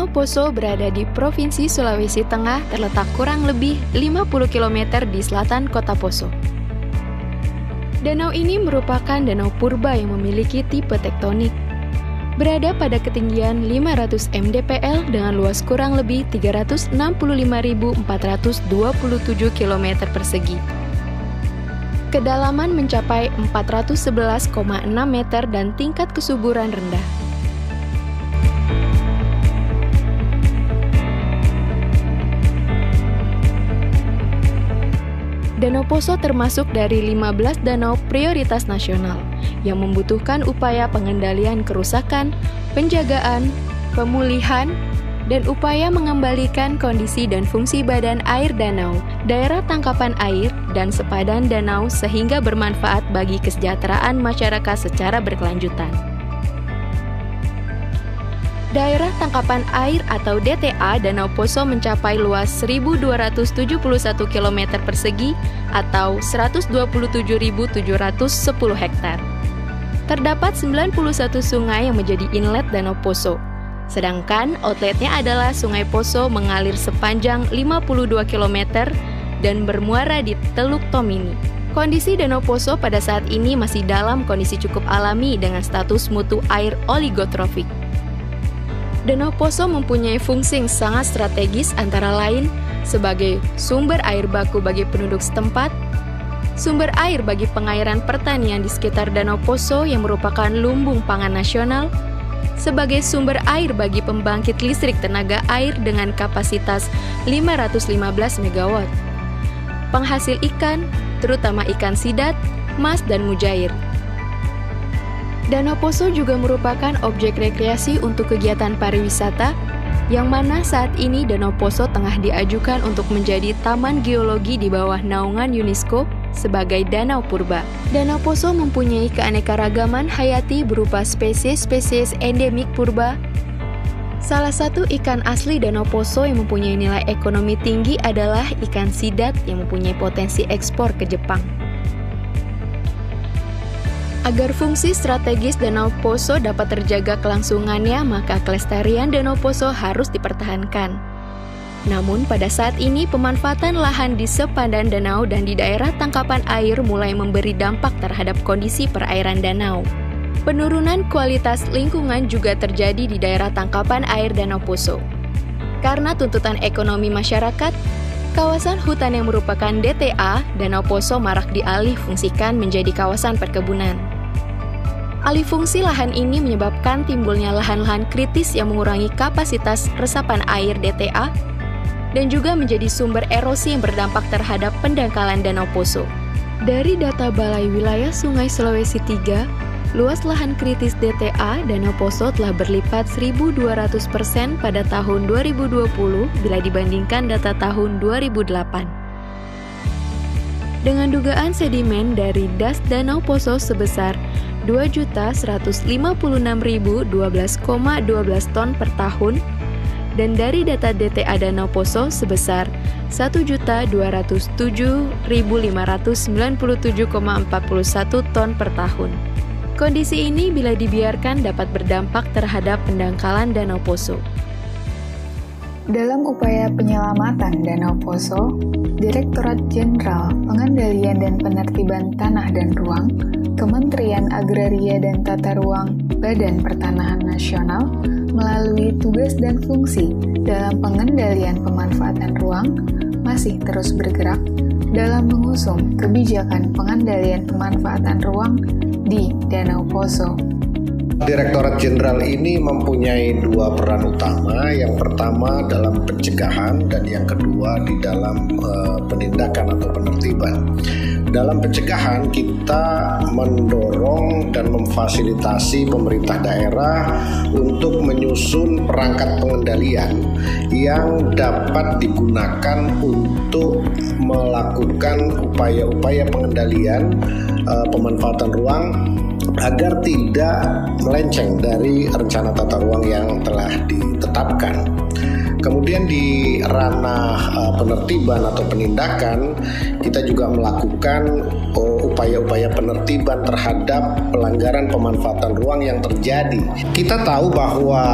Danau Poso berada di Provinsi Sulawesi Tengah, terletak kurang lebih 50 km di selatan kota Poso. Danau ini merupakan danau purba yang memiliki tipe tektonik. Berada pada ketinggian 500 mdpl dengan luas kurang lebih 365.427 km persegi. Kedalaman mencapai 411,6 meter dan tingkat kesuburan rendah. Danau Poso termasuk dari 15 danau prioritas nasional yang membutuhkan upaya pengendalian kerusakan, penjagaan, pemulihan, dan upaya mengembalikan kondisi dan fungsi badan air danau, daerah tangkapan air, dan sepadan danau sehingga bermanfaat bagi kesejahteraan masyarakat secara berkelanjutan. Daerah tangkapan air atau DTA Danau Poso mencapai luas 1.271 km persegi atau 127.710 hektar. Terdapat 91 sungai yang menjadi inlet Danau Poso, sedangkan outletnya adalah Sungai Poso mengalir sepanjang 52 km dan bermuara di Teluk Tomini. Kondisi Danau Poso pada saat ini masih dalam kondisi cukup alami dengan status mutu air oligotrofik. Danau Poso mempunyai fungsi yang sangat strategis antara lain sebagai sumber air baku bagi penduduk setempat, sumber air bagi pengairan pertanian di sekitar Danau Poso yang merupakan lumbung pangan nasional, sebagai sumber air bagi pembangkit listrik tenaga air dengan kapasitas 515 MW, penghasil ikan, terutama ikan sidat, mas, dan mujair. Danau Poso juga merupakan objek rekreasi untuk kegiatan pariwisata, yang mana saat ini Danau Poso tengah diajukan untuk menjadi taman geologi di bawah naungan UNESCO sebagai danau purba. Danau Poso mempunyai keanekaragaman hayati berupa spesies-spesies endemik purba. Salah satu ikan asli Danau Poso yang mempunyai nilai ekonomi tinggi adalah ikan sidat yang mempunyai potensi ekspor ke Jepang. Agar fungsi strategis Danau Poso dapat terjaga kelangsungannya, maka kelestarian Danau Poso harus dipertahankan. Namun pada saat ini pemanfaatan lahan di sepadan danau dan di daerah tangkapan air mulai memberi dampak terhadap kondisi perairan danau. Penurunan kualitas lingkungan juga terjadi di daerah tangkapan air Danau Poso. Karena tuntutan ekonomi masyarakat, kawasan hutan yang merupakan DTA Danau Poso marak dialih fungsikan menjadi kawasan perkebunan. Alih fungsi lahan ini menyebabkan timbulnya lahan-lahan kritis yang mengurangi kapasitas resapan air DTA dan juga menjadi sumber erosi yang berdampak terhadap pendangkalan Danau Poso. Dari data Balai Wilayah Sungai Sulawesi III, luas lahan kritis DTA Danau Poso telah berlipat 1.200% pada tahun 2020 bila dibandingkan data tahun 2008. Dengan dugaan sedimen dari das Danau Poso sebesar 2.156.012,12 ton per tahun dan dari data DTA Danau Poso sebesar 1.207.597,41 ton per tahun. Kondisi ini bila dibiarkan dapat berdampak terhadap pendangkalan Danau Poso. Dalam upaya penyelamatan Danau Poso, Direktorat Jenderal Pengendalian dan Penertiban Tanah dan Ruang, Kementerian Agraria dan Tata Ruang, Badan Pertanahan Nasional, melalui tugas dan fungsi dalam pengendalian pemanfaatan ruang, masih terus bergerak dalam mengusung kebijakan pengendalian pemanfaatan ruang di Danau Poso. Direktorat Jenderal ini mempunyai dua peran utama, yang pertama dalam pencegahan dan yang kedua di dalam penindakan atau penertiban. Dalam pencegahan kita mendorong dan memfasilitasi pemerintah daerah untuk menyusun perangkat pengendalian yang dapat digunakan untuk melakukan upaya-upaya pengendalian pemanfaatan ruang agar tidak melenceng dari rencana tata ruang yang telah ditetapkan. Kemudian di ranah penertiban atau penindakan, kita juga melakukan upaya-upaya penertiban terhadap pelanggaran pemanfaatan ruang yang terjadi. Kita tahu bahwa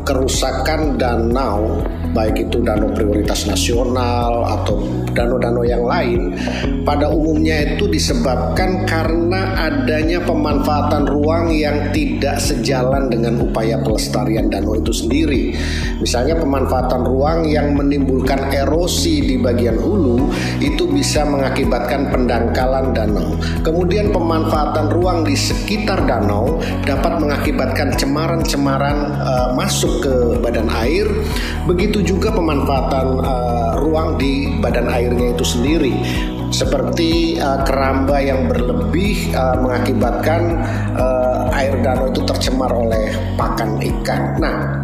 kerusakan danau, baik itu danau prioritas nasional atau danau-danau yang lain, pada umumnya itu disebabkan karena adanya pemanfaatan ruang yang tidak sejalan dengan upaya pelestarian danau itu sendiri. Misalnya pemanfaatan ruang yang menimbulkan erosi di bagian hulu itu bisa mengakibatkan pendangkalan danau. Kemudian pemanfaatan ruang di sekitar danau dapat mengakibatkan cemaran-cemaran masuk ke badan air. Begitu juga pemanfaatan ruang di badan airnya itu sendiri, seperti keramba yang berlebih mengakibatkan air danau itu tercemar oleh pakan ikan. Nah,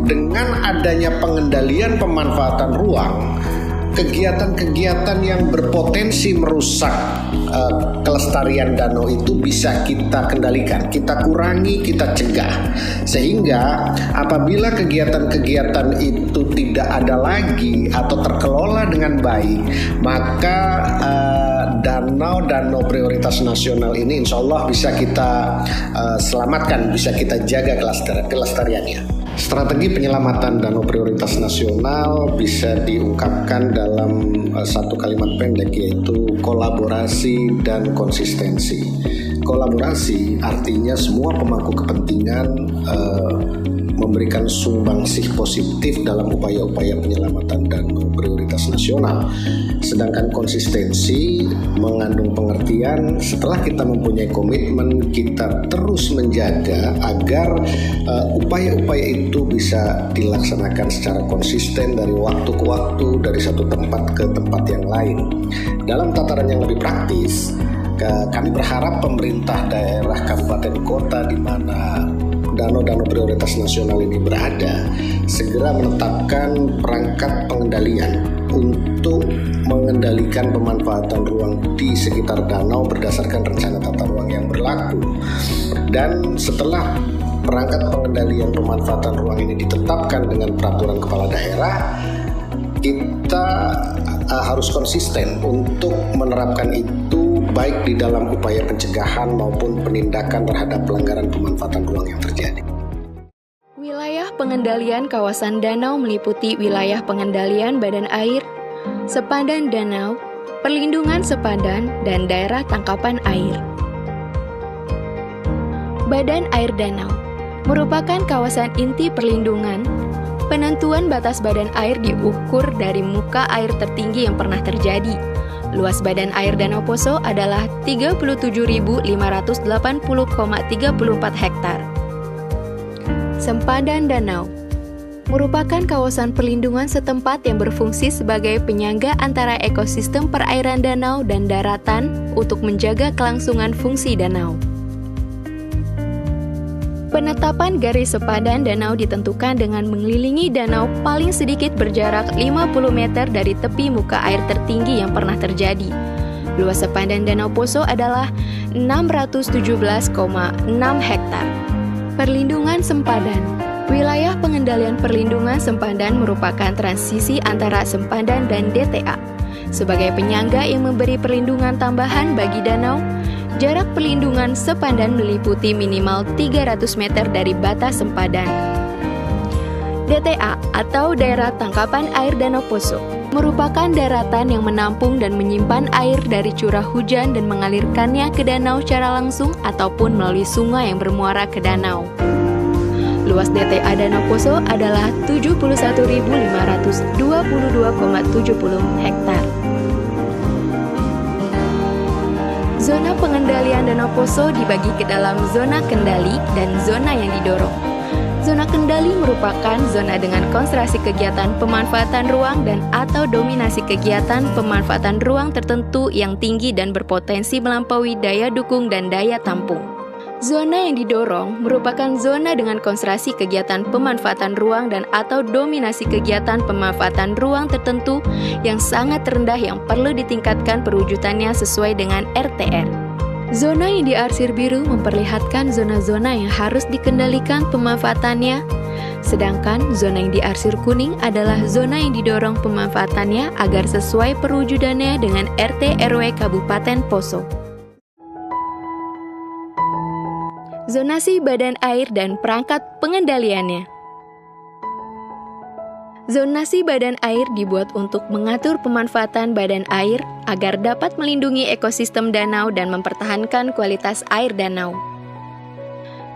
dengan adanya pengendalian pemanfaatan ruang, kegiatan-kegiatan yang berpotensi merusak kelestarian danau itu bisa kita kendalikan, kita kurangi, kita cegah. Sehingga apabila kegiatan-kegiatan itu tidak ada lagi atau terkelola dengan baik, maka danau-danau prioritas nasional ini insya Allah bisa kita selamatkan, bisa kita jaga kelestariannya. Strategi penyelamatan danau prioritas nasional bisa diungkapkan dalam satu kalimat pendek, yaitu kolaborasi dan konsistensi. Kolaborasi artinya semua pemangku kepentingan memberikan sumbangsih positif dalam upaya-upaya penyelamatan danau prioritas nasional. Sedangkan konsistensi mengandung pengertian setelah kita mempunyai komitmen, kita terus menjaga agar upaya-upaya itu bisa dilaksanakan secara konsisten dari waktu ke waktu, dari satu tempat ke tempat yang lain. Dalam tataran yang lebih praktis, kami berharap pemerintah daerah, kabupaten, kota di mana danau-danau prioritas nasional ini berada segera menetapkan perangkat pengendalian untuk mengendalikan pemanfaatan ruang di sekitar danau berdasarkan rencana tata ruang yang berlaku. Dan setelah perangkat pengendalian pemanfaatan ruang ini ditetapkan dengan peraturan kepala daerah, kita harus konsisten untuk menerapkan itu baik di dalam upaya pencegahan maupun penindakan terhadap pelanggaran pemanfaatan ruang yang terjadi. Wilayah pengendalian kawasan danau meliputi wilayah pengendalian badan air, sepadan danau, perlindungan sepadan, dan daerah tangkapan air. Badan air danau merupakan kawasan inti perlindungan. Penentuan batas badan air diukur dari muka air tertinggi yang pernah terjadi. Luas badan air Danau Poso adalah 37.580,34 hektar. Sempadan danau merupakan kawasan perlindungan setempat yang berfungsi sebagai penyangga antara ekosistem perairan danau dan daratan untuk menjaga kelangsungan fungsi danau. Penetapan garis sepadan danau ditentukan dengan mengelilingi danau paling sedikit berjarak 50 meter dari tepi muka air tertinggi yang pernah terjadi. Luas sepadan Danau Poso adalah 617,6 hektar. Perlindungan sempadan. Wilayah pengendalian perlindungan sempadan merupakan transisi antara sempadan dan DTA. Sebagai penyangga yang memberi perlindungan tambahan bagi danau, jarak perlindungan sepadan meliputi minimal 300 meter dari batas sempadan. DTA atau Daerah Tangkapan Air Danau Poso merupakan daratan yang menampung dan menyimpan air dari curah hujan dan mengalirkannya ke danau secara langsung ataupun melalui sungai yang bermuara ke danau. Luas DTA Danau Poso adalah 71.522,70 hektar. Zona pengendalian Danau Poso dibagi ke dalam zona kendali dan zona yang didorong. Zona kendali merupakan zona dengan konsentrasi kegiatan pemanfaatan ruang dan atau dominasi kegiatan pemanfaatan ruang tertentu yang tinggi dan berpotensi melampaui daya dukung dan daya tampung. Zona yang didorong merupakan zona dengan konsentrasi kegiatan pemanfaatan ruang dan atau dominasi kegiatan pemanfaatan ruang tertentu yang sangat rendah yang perlu ditingkatkan perwujudannya sesuai dengan RTR. Zona yang diarsir biru memperlihatkan zona-zona yang harus dikendalikan pemanfaatannya, sedangkan zona yang diarsir kuning adalah zona yang didorong pemanfaatannya agar sesuai perwujudannya dengan RT RW Kabupaten Poso. Zonasi badan air dan perangkat pengendaliannya. Zonasi badan air dibuat untuk mengatur pemanfaatan badan air agar dapat melindungi ekosistem danau dan mempertahankan kualitas air danau.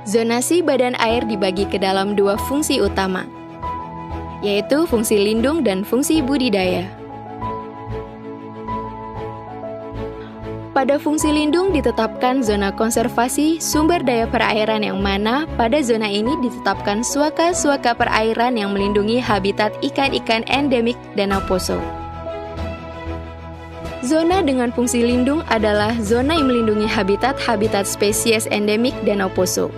Zonasi badan air dibagi ke dalam dua fungsi utama, yaitu fungsi lindung dan fungsi budidaya. Pada fungsi lindung ditetapkan zona konservasi sumber daya perairan yang mana pada zona ini ditetapkan suaka-suaka perairan yang melindungi habitat ikan-ikan endemik Danau Poso. Zona dengan fungsi lindung adalah zona yang melindungi habitat-habitat spesies endemik Danau Poso,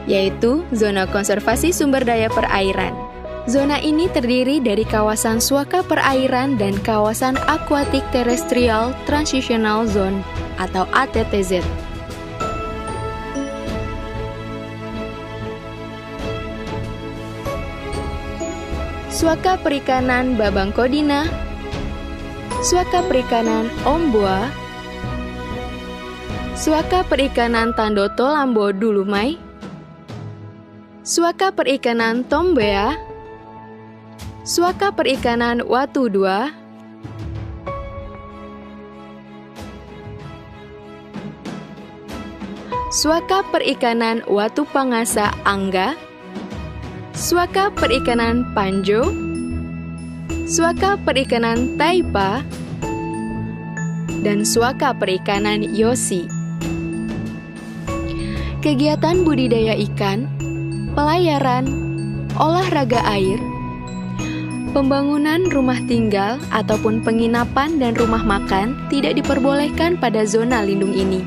yaitu zona konservasi sumber daya perairan. Zona ini terdiri dari kawasan suaka perairan dan kawasan Aquatic Terrestrial Transitional Zone atau ATTZ. Suaka perikanan Babangkodina, suaka perikanan Omboa, suaka perikanan Tandoto Lambo Dulumai, suaka perikanan Tombea, suaka perikanan Watu 2, suaka perikanan Watu Pangasa Angga, suaka perikanan Panjo, suaka perikanan Taipa, dan suaka perikanan Yosi. Kegiatan budidaya ikan, pelayaran, olahraga air, pembangunan rumah tinggal ataupun penginapan dan rumah makan tidak diperbolehkan pada zona lindung ini,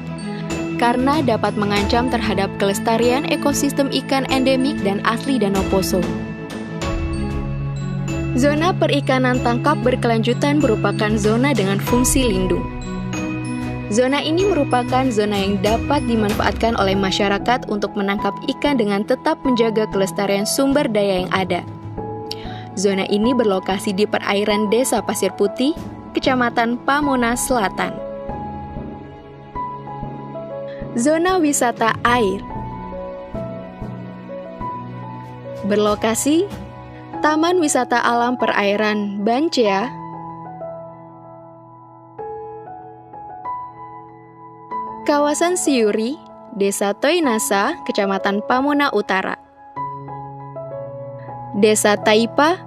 karena dapat mengancam terhadap kelestarian ekosistem ikan endemik dan asli Danau Poso. Zona perikanan tangkap berkelanjutan merupakan zona dengan fungsi lindung. Zona ini merupakan zona yang dapat dimanfaatkan oleh masyarakat untuk menangkap ikan dengan tetap menjaga kelestarian sumber daya yang ada. Zona ini berlokasi di perairan Desa Pasir Putih, Kecamatan Pamona Selatan. Zona wisata air berlokasi Taman Wisata Alam Perairan Bancea, kawasan Siuri, Desa Toinasa, Kecamatan Pamona Utara, Desa Taipa,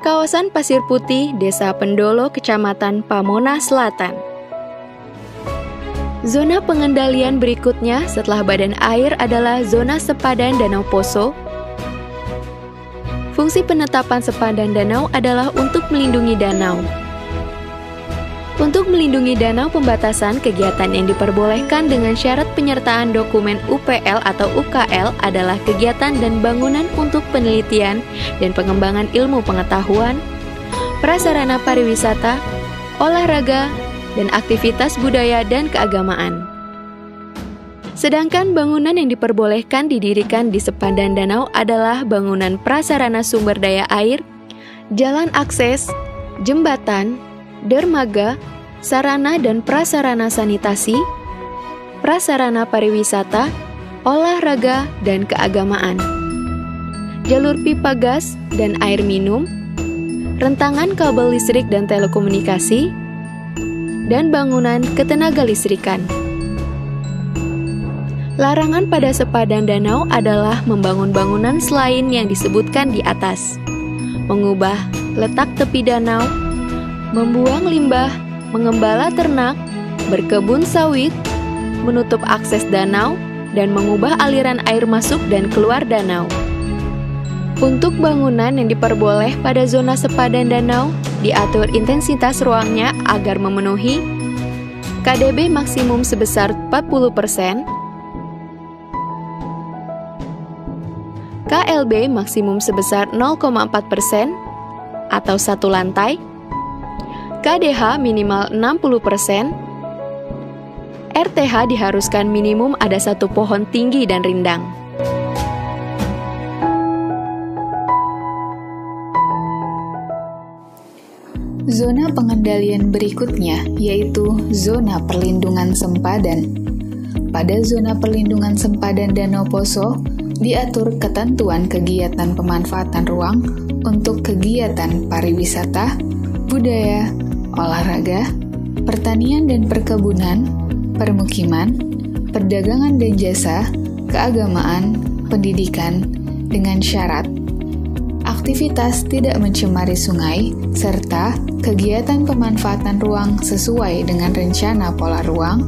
kawasan Pasir Putih, Desa Pendolo, Kecamatan Pamona Selatan. Zona pengendalian berikutnya setelah badan air adalah zona sepadan Danau Poso. Fungsi penetapan sepadan danau adalah untuk melindungi danau. Untuk melindungi danau, pembatasan kegiatan yang diperbolehkan dengan syarat penyertaan dokumen UPL atau UKL adalah kegiatan dan bangunan untuk penelitian dan pengembangan ilmu pengetahuan, prasarana pariwisata, olahraga, dan aktivitas budaya dan keagamaan. Sedangkan bangunan yang diperbolehkan didirikan di sepadan danau adalah bangunan prasarana sumber daya air, jalan akses, jembatan, dermaga, sarana dan prasarana sanitasi, prasarana pariwisata, olahraga, dan keagamaan, jalur pipa gas dan air minum, rentangan kabel listrik dan telekomunikasi, dan bangunan ketenagalistrikan. Larangan pada sepadan danau adalah membangun bangunan selain yang disebutkan di atas, mengubah letak tepi danau, membuang limbah, mengembala ternak, berkebun sawit, menutup akses danau, dan mengubah aliran air masuk dan keluar danau. Untuk bangunan yang diperboleh pada zona sepadan danau, diatur intensitas ruangnya agar memenuhi KDB maksimum sebesar 40%, KLB maksimum sebesar 0,4% atau satu lantai, KDH minimal 60%, RTH diharuskan minimum ada satu pohon tinggi dan rindang. Zona pengendalian berikutnya yaitu zona perlindungan sempadan. pada zona perlindungan sempadan Danau Poso diatur ketentuan kegiatan pemanfaatan ruang untuk kegiatan pariwisata, budaya, olahraga, pertanian dan perkebunan, permukiman, perdagangan dan jasa, keagamaan, pendidikan, dengan syarat aktivitas tidak mencemari sungai, serta kegiatan pemanfaatan ruang sesuai dengan rencana pola ruang,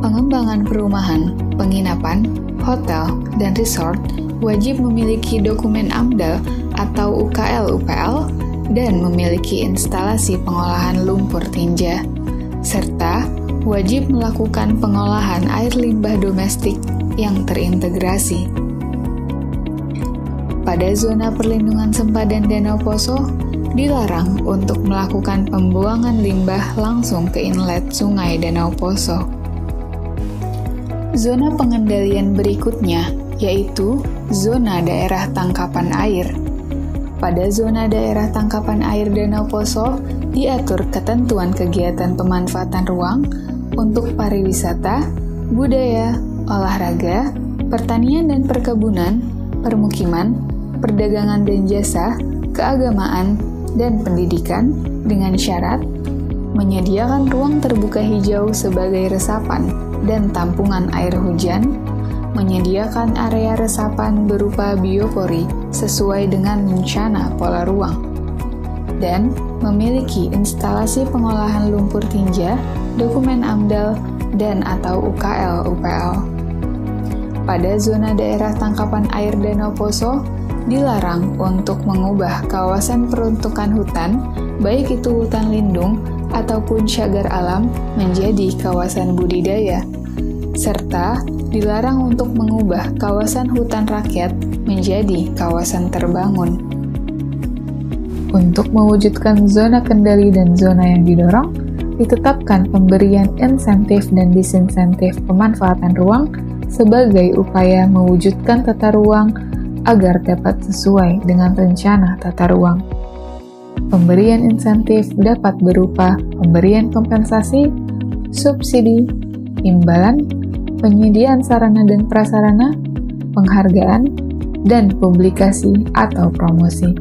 pengembangan perumahan, penginapan, hotel, dan resort wajib memiliki dokumen AMDAL atau UKL-UPL dan memiliki instalasi pengolahan lumpur tinja, serta wajib melakukan pengolahan air limbah domestik yang terintegrasi. Pada zona perlindungan sempadan Danau Poso, dilarang untuk melakukan pembuangan limbah langsung ke inlet sungai Danau Poso. Zona pengendalian berikutnya yaitu zona daerah tangkapan air. Pada zona daerah tangkapan air Danau Poso, diatur ketentuan kegiatan pemanfaatan ruang untuk pariwisata, budaya, olahraga, pertanian dan perkebunan, permukiman, perdagangan dan jasa, keagamaan, dan pendidikan dengan syarat menyediakan ruang terbuka hijau sebagai resapan dan tampungan air hujan, menyediakan area resapan berupa biopori sesuai dengan rencana pola ruang, dan memiliki instalasi pengolahan lumpur tinja, dokumen AMDAL, dan atau UKL-UPL. Pada zona daerah tangkapan air Danau Poso, dilarang untuk mengubah kawasan peruntukan hutan, baik itu hutan lindung ataupun cagar alam, menjadi kawasan budidaya, serta dilarang untuk mengubah kawasan hutan rakyat menjadi kawasan terbangun. Untuk mewujudkan zona kendali dan zona yang didorong, ditetapkan pemberian insentif dan disinsentif pemanfaatan ruang sebagai upaya mewujudkan tata ruang agar dapat sesuai dengan rencana tata ruang. Pemberian insentif dapat berupa pemberian kompensasi, subsidi, imbalan, penyediaan sarana dan prasarana, penghargaan, dan publikasi atau promosi.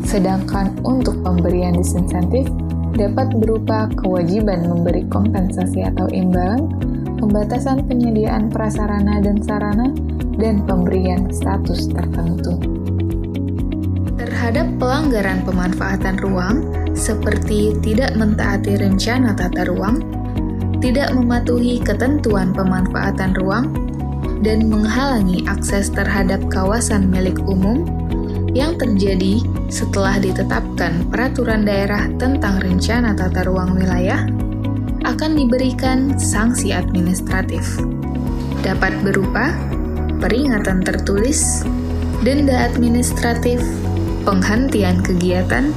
Sedangkan untuk pemberian disinsentif dapat berupa kewajiban memberi kompensasi atau imbalan, pembatasan penyediaan prasarana dan sarana, dan pemberian status tertentu. Terhadap pelanggaran pemanfaatan ruang, seperti tidak mentaati rencana tata ruang, tidak mematuhi ketentuan pemanfaatan ruang, dan menghalangi akses terhadap kawasan milik umum yang terjadi setelah ditetapkan peraturan daerah tentang rencana tata ruang wilayah, akan diberikan sanksi administratif. Dapat berupa peringatan tertulis, denda administratif, penghentian kegiatan,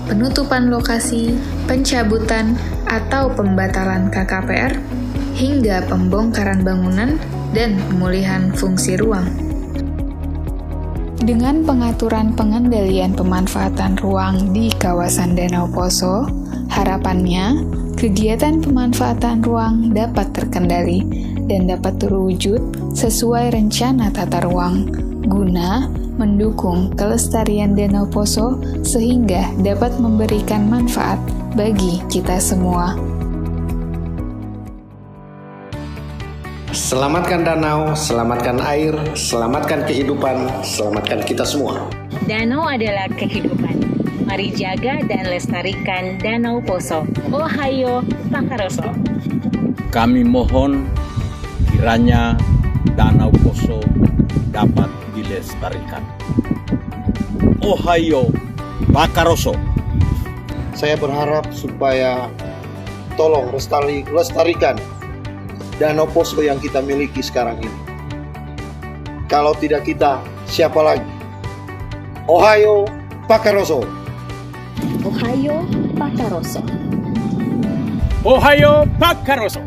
penutupan lokasi, pencabutan atau pembatalan KKPR, hingga pembongkaran bangunan dan pemulihan fungsi ruang. Dengan pengaturan pengendalian pemanfaatan ruang di kawasan Danau Poso, harapannya kegiatan pemanfaatan ruang dapat terkendali dan dapat terwujud sesuai rencana tata ruang, guna mendukung kelestarian Danau Poso sehingga dapat memberikan manfaat bagi kita semua. Selamatkan danau, selamatkan air, selamatkan kehidupan, selamatkan kita semua. Danau adalah kehidupan. Mari jaga dan lestarikan Danau Poso. Ohayo, Pakaroso. Kami mohon kiranya Danau Poso dapat dilestarikan. Ohayo, Pakaroso. Saya berharap supaya tolong lestarikan Danau Poso yang kita miliki sekarang ini. Kalau tidak kita, siapa lagi? Ohayo, Pakaroso. Ohayo, Pakaroso. Ohayo, Pakaroso.